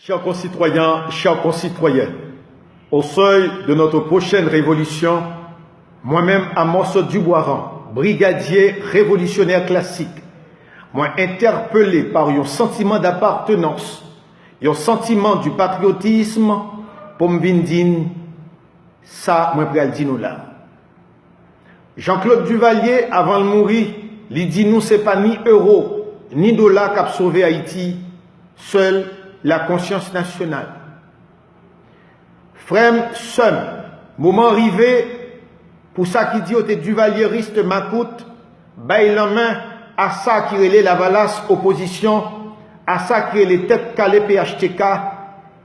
Chers concitoyens, chères concitoyennes, au seuil de notre prochaine révolution, moi-même, Amos Duboiran, brigadier révolutionnaire classique, moi interpellé par un sentiment d'appartenance, un sentiment du patriotisme, pour me dire, ça, moi, je dire nous là. Jean-Claude Duvalier, avant de mourir, il dit nous, c'est pas ni euro, ni dollar qui a sauvé Haïti, seule la conscience nationale. Frère, seul, moment arrivé, pour ça qui dit au Duvalieriste Macoute, baille la main à ça qui relait la valasse opposition, à ça qui les têtes calées PHTK,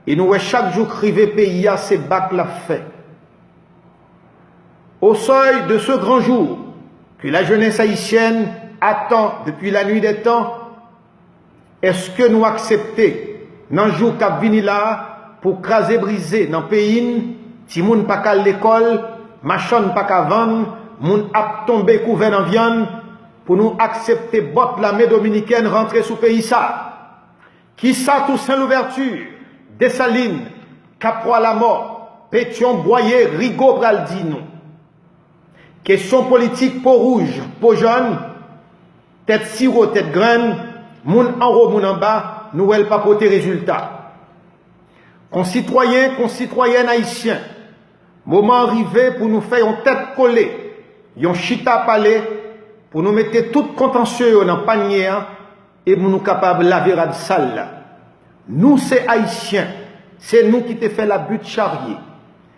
et nous, chaque jour, crivé pays à ces bacs la fait. Au seuil de ce grand jour que la jeunesse haïtienne attend depuis la nuit des temps, est-ce que nous acceptons dans le jour qu'a vini là pour craser briser dans le pays, si moun pas qu'à l'école, machin pas qu'à vendre, moun ap tomber couvert en viande, pour nous accepter bot la main dominicaine rentrer sous pays ça? Qui ça Toussaint l'ouverture, Dessalines, Caproix la mort, Pétion, Boyer, Rigaud Braldino. Question politique, peau rouge, peau jaune, tête sirop, tête graine, moun en haut, moun en bas, nous elle pas porter résultat. Concitoyens, concitoyennes haïtiens, moment arrivé pour nous faire une tête collée, yon chita palais, pour nous mettre tout contentieux dans le panier et pour nous capables de laver la salle. Nous, c'est haïtiens, c'est nous qui te fait la butte charrier,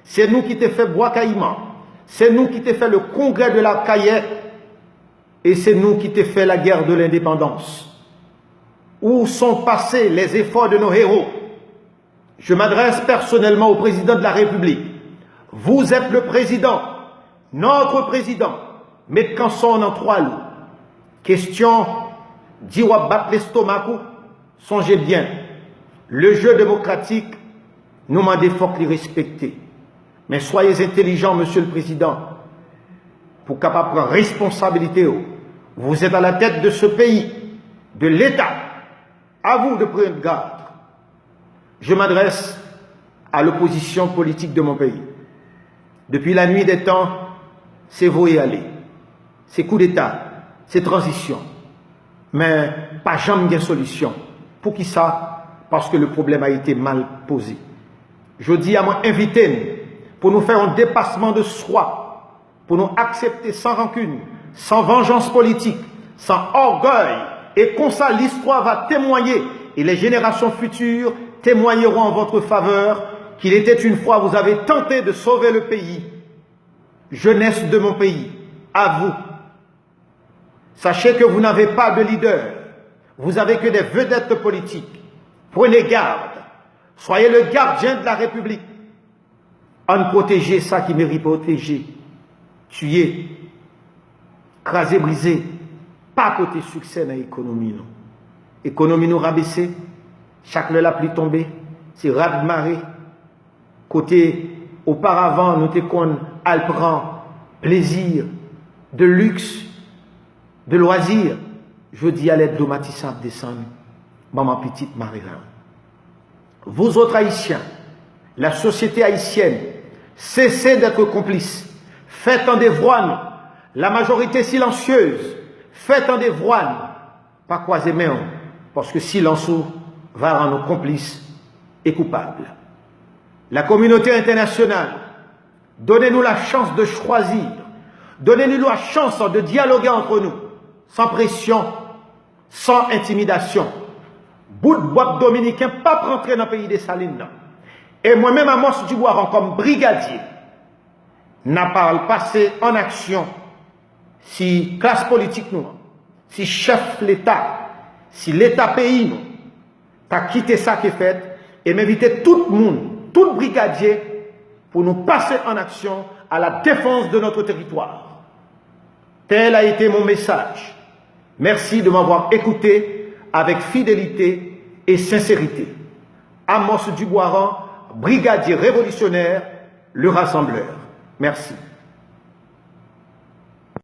c'est nous qui te fait bois caïman. C'est nous qui t'ai fait le congrès de la Caillette et c'est nous qui t'ai fait la guerre de l'indépendance. Où sont passés les efforts de nos héros? Je m'adresse personnellement au président de la République. Vous êtes le président, notre président, mais quand sont en trois loups? Question, dit ou battre l'estomac, songez bien, le jeu démocratique, nous m'en défend les respecter. Mais soyez intelligents, Monsieur le Président, pour capable prendre responsabilité. Vous êtes à la tête de ce pays, de l'État. À vous de prendre garde. Je m'adresse à l'opposition politique de mon pays. Depuis la nuit des temps, c'est vous y aller. C'est coup d'État, c'est transition. Mais pas jamais de solution. Pour qui ça? Parce que le problème a été mal posé. Je dis à moi, invitez-nous pour nous faire un dépassement de soi, pour nous accepter sans rancune, sans vengeance politique, sans orgueil, et comme ça l'histoire va témoigner, et les générations futures témoigneront en votre faveur, qu'il était une fois vous avez tenté de sauver le pays, jeunesse de mon pays, à vous. Sachez que vous n'avez pas de leader, vous avez que des vedettes politiques. Prenez garde, soyez le gardien de la République. En protéger ça qui mérite protéger, tuer, craser, briser, pas côté succès dans l'économie. L'économie nous rabaisser, chaque la pluie tombée, c'est raz de marée. Côté auparavant, nous t'écons alprend plaisir, de luxe, de loisirs. Je dis à l'aide d'automatisable descendre, maman petite marée là. Vous autres haïtiens, la société haïtienne, cessez d'être complices. Faites en dévoine. La majorité silencieuse, faites en dévoine. Pas croiser main, parce que silence va rendre complices et coupables. La communauté internationale, donnez-nous la chance de choisir. Donnez-nous la chance de dialoguer entre nous, sans pression, sans intimidation. Bout de boîte dominicain, pas rentrer dans le pays des Salines. Et moi-même, Amos Duboiran, comme brigadier, n'a pas passé en action si classe politique nous, si chef l'État, si l'État pays nous, t'as quitté ça qui est fait et m'inviter tout le monde, tout brigadier, pour nous passer en action à la défense de notre territoire. Tel a été mon message. Merci de m'avoir écouté avec fidélité et sincérité. Amos Duboiran, brigadier révolutionnaire, le rassembleur. Merci.